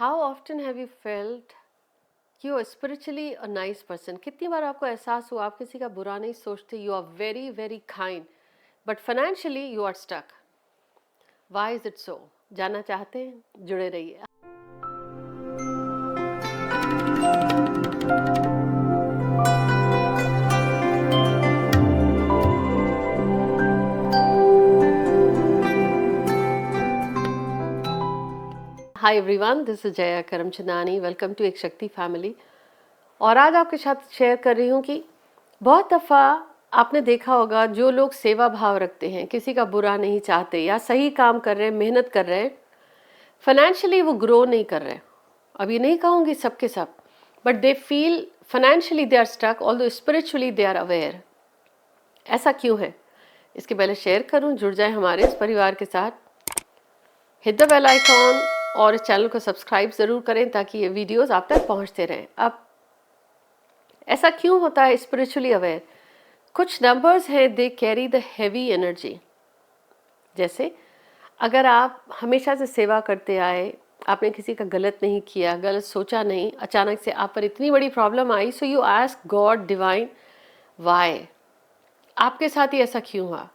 How often have you felt कि you are spiritually a nice person? कितनी बार आपको एहसास हुआ आप किसी का बुरा नहीं सोचते, you are very very kind, but financially you are stuck? Why is it so? जानना चाहते हैं? जुड़े रहिए। Hi everyone, this is Jaya Karamchandani. Welcome to Ek Shakti family. और आज आपके साथ शेयर कर रही हूँ कि बहुत दफ़ा आपने देखा होगा जो लोग सेवा भाव रखते हैं, किसी का बुरा नहीं चाहते या सही काम कर रहे हैं, मेहनत कर रहे हैं, फाइनेंशियली वो ग्रो नहीं कर रहे। अब ये नहीं कहूँगी सबके सब, but they feel financially they are stuck, although spiritually they are aware. ऐसा क्यों है? इसके पहले शेयर करूँ, जुड़ जाए हमारे इस परिवार के साथ। हिट द बेल आइकॉन और इस चैनल को सब्सक्राइब ज़रूर करें ताकि ये वीडियोस आप तक पहुंचते रहें। अब ऐसा क्यों होता है स्पिरिचुअली अवेयर? कुछ नंबर्स हैं, they carry the heavy energy. जैसे अगर आप हमेशा से सेवा करते आए, आपने किसी का गलत नहीं किया, गलत सोचा नहीं, अचानक से आप पर इतनी बड़ी प्रॉब्लम आई, so you ask God divine why, आपके साथ ही ऐसा क्यों हुआ?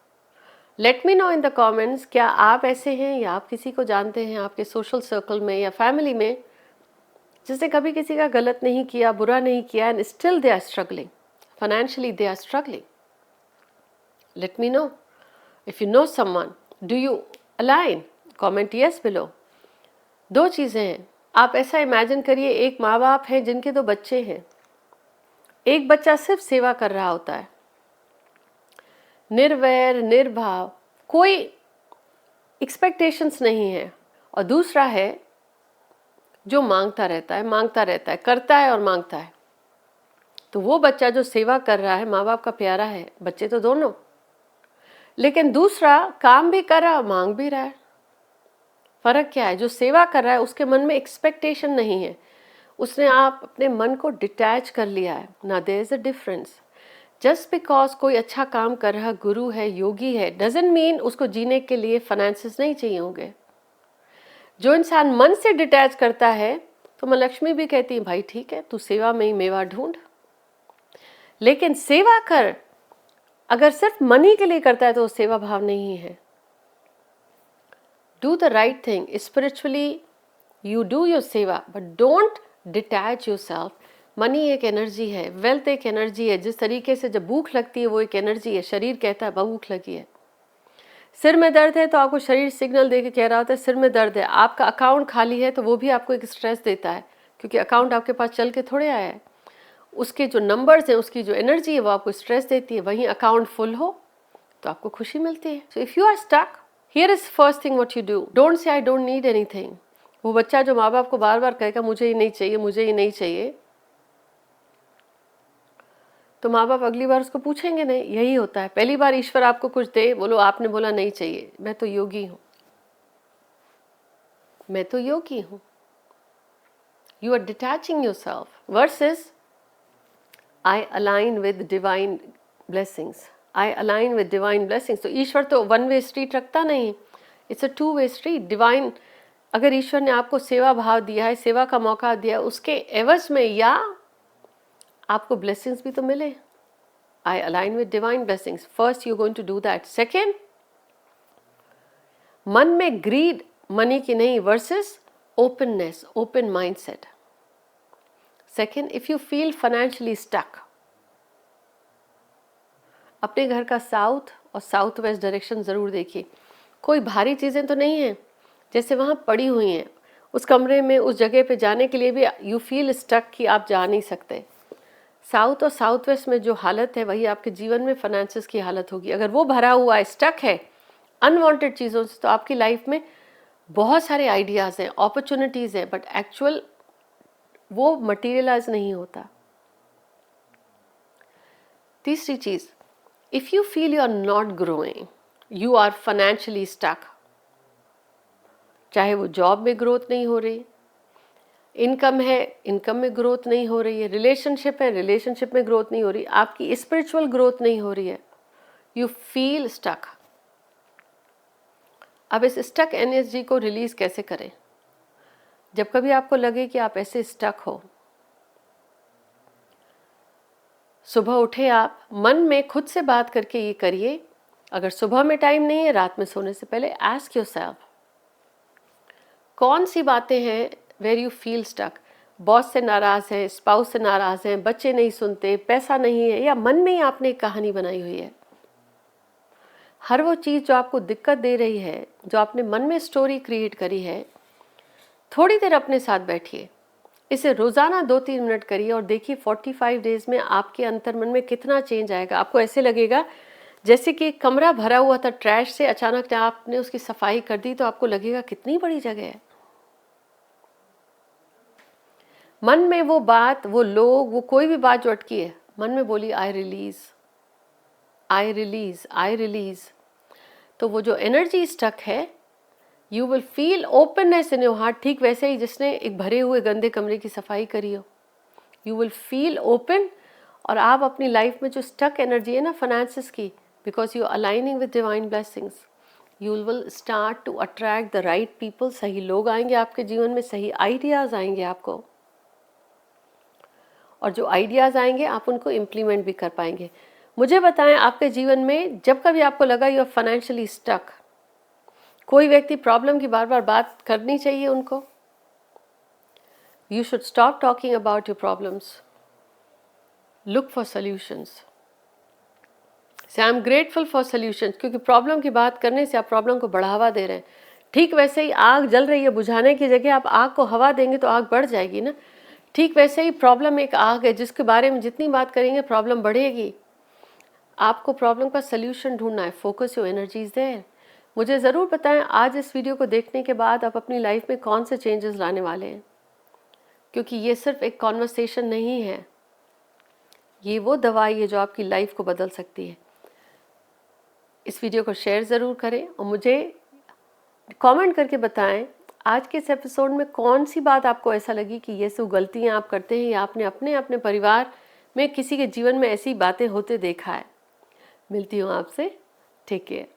Let me know in the comments, क्या आप ऐसे हैं या आप किसी को जानते हैं आपके सोशल सर्कल में या फैमिली में जिसने कभी किसी का गलत नहीं किया, बुरा नहीं किया, and still they are struggling financially, they are struggling? Let me know if you know someone. Do you align? Comment yes below. दो चीज़ें हैं। आप ऐसा इमेजिन करिए, एक माँ बाप हैं जिनके दो बच्चे हैं। एक बच्चा सिर्फ सेवा कर रहा होता है, निर्वैर निर्भाव, कोई एक्सपेक्टेशंस नहीं है, और दूसरा है जो मांगता रहता है, मांगता रहता है, करता है और मांगता है। तो वो बच्चा जो सेवा कर रहा है, माँ बाप का प्यारा है, बच्चे तो दोनों, लेकिन दूसरा काम भी कर रहा है, मांग भी रहा है। फर्क क्या है? जो सेवा कर रहा है उसके मन में एक्सपेक्टेशन नहीं है, उसने आप अपने मन को डिटैच कर लिया है ना। There is a difference. Just because कोई अच्छा काम कर रहा, गुरु है, योगी है, डजंट मीन उसको जीने के लिए फाइनेंसेस नहीं चाहिए होंगे। जो इंसान मन से डिटैच करता है, तो माँ लक्ष्मी भी कहती है भाई ठीक है, तू सेवा में ही मेवा ढूंढ, लेकिन सेवा कर। अगर सिर्फ मनी के लिए करता है तो सेवा भाव नहीं है। Do the right thing spiritually, you do your seva, but don't detach yourself. Money एक एनर्जी है, वेल्थ एक एनर्जी है। जिस तरीके से जब भूख लगती है वो एक एनर्जी है। शरीर कहता है भूख लगी है। सिर में दर्द है तो आपको शरीर सिग्नल दे के कह रहा होता है सिर में दर्द है। आपका अकाउंट खाली है तो वो भी आपको एक स्ट्रेस देता है, क्योंकि अकाउंट आपके पास चल के थोड़े आया है। उसके जो नंबर्स हैं, उसकी जो एनर्जी है वो आपको स्ट्रेस देती है। वहीं अकाउंट फुल हो तो आपको खुशी मिलती है। So if you are stuck, here is first thing what you do, don't say I don't need anything. वो बच्चा जो माँ बाप को बार बार कहेगा मुझे ये नहीं चाहिए, मुझे ये नहीं चाहिए, तो माँ बाप अगली बार उसको पूछेंगे नहीं। यही होता है, पहली बार ईश्वर आपको कुछ दे, बोलो आपने बोला नहीं चाहिए, मैं तो योगी हूँ, मैं तो योगी हूँ। You are detaching your self versus I align with divine blessings. I align with divine blessings. तो ईश्वर तो वन वे स्ट्रीट रखता नहीं, it's a two way street. Divine, अगर ईश्वर ने आपको सेवा भाव दिया है, सेवा का मौका दिया, उसके एवज में या आपको ब्लेसिंग्स भी तो मिले। I align with divine blessings. First you going to do that. Second, मन में ग्रीड मनी की नहीं, versus openness, open mindset. Second, if you feel financially stuck, अपने घर का साउथ और साउथ वेस्ट डायरेक्शन ज़रूर देखिए। कोई भारी चीज़ें तो नहीं हैं जैसे वहाँ पड़ी हुई हैं, उस कमरे में, उस जगह पे जाने के लिए भी यू फील स्टक कि आप जा नहीं सकते। साउथ और साउथ वेस्ट में जो हालत है वही आपके जीवन में फाइनेंसेस की हालत होगी। अगर वो भरा हुआ है, स्टक है अनवांटेड चीज़ों से, तो आपकी लाइफ में बहुत सारे आइडियाज़ हैं, अपॉर्चुनिटीज़ हैं, बट एक्चुअल वो मटीरियलाइज नहीं होता। तीसरी चीज़, if you feel you are not growing, you are financially stuck, चाहे वो जॉब में ग्रोथ नहीं हो रही, इनकम है, इनकम में ग्रोथ नहीं हो रही है, रिलेशनशिप है, रिलेशनशिप में ग्रोथ नहीं हो रही, आपकी स्पिरिचुअल ग्रोथ नहीं हो रही है, यू फील स्टक। अब इस स्टक एनर्जी को रिलीज कैसे करें? जब कभी आपको लगे कि आप ऐसे स्टक हो, सुबह उठे आप मन में खुद से बात करके ये करिए। अगर सुबह में टाइम नहीं है, रात में सोने से पहले आस्क योरसेल्फ, कौन सी बातें हैं where you feel stuck. Boss से नाराज हैं, स्पाउस से नाराज हैं, बच्चे नहीं सुनते, पैसा नहीं है, या मन में ही आपने एक कहानी बनाई हुई है। हर वो चीज़ जो आपको दिक्कत दे रही है, जो आपने मन में स्टोरी क्रिएट करी है, थोड़ी देर अपने साथ बैठिए। इसे रोज़ाना 2-3 मिनट करिए और देखिए 45 डेज में आपके अंतर मन में कितना चेंज आएगा। आपको ऐसे लगेगा जैसे कि एक कमरा भरा हुआ था ट्रैश से, अचानक आपने उसकी सफाई कर दी तो आपको लगेगा कितनी बड़ी जगह है। मन में वो बात, वो लोग, वो कोई भी बात जो अटकी है, मन में बोलिए I release, I release, I release. तो वो जो एनर्जी स्टक है, you will feel openness in your heart, ठीक वैसे ही जिसने एक भरे हुए गंदे कमरे की सफाई करी हो। यू विल फील ओपन, और आप अपनी लाइफ में जो स्टक एनर्जी है ना फाइनेंसेस की, because you are aligning with divine blessings, you will start to attract the right people. सही लोग आएंगे आपके जीवन में, सही आइडियाज़ आएंगे आपको, और जो आइडियाज़ आएंगे आप उनको इम्प्लीमेंट भी कर पाएंगे। मुझे बताएं, आपके जीवन में जब कभी आपको लगा यू आर फाइनेंशियली स्टक, कोई व्यक्ति प्रॉब्लम की बार बार बात करनी चाहिए उनको। You should stop talking about your problems, look for solutions. Say I am grateful for solutions, क्योंकि प्रॉब्लम की बात करने से आप प्रॉब्लम को बढ़ावा दे रहे हैं। ठीक वैसे ही आग जल रही है, बुझाने की जगह आप आग को हवा देंगे तो आग बढ़ जाएगी ना। ठीक वैसे ही प्रॉब्लम एक आग है जिसके बारे में जितनी बात करेंगे प्रॉब्लम बढ़ेगी। आपको प्रॉब्लम का सल्यूशन ढूंढना है। Focus your energies there. मुझे ज़रूर बताएं आज इस वीडियो को देखने के बाद आप अपनी लाइफ में कौन से चेंजेस लाने वाले हैं, क्योंकि ये सिर्फ एक कॉन्वर्सेशन नहीं है, ये वो दवाई है जो आपकी लाइफ को बदल सकती है। इस वीडियो को शेयर ज़रूर करें और मुझे कमेंट करके बताएं आज के इस एपिसोड में कौन सी बात आपको ऐसा लगी कि ये सब गलतियां आप करते हैं या आपने अपने अपने परिवार में किसी के जीवन में ऐसी बातें होते देखा है। मिलती हूँ आपसे। Take care.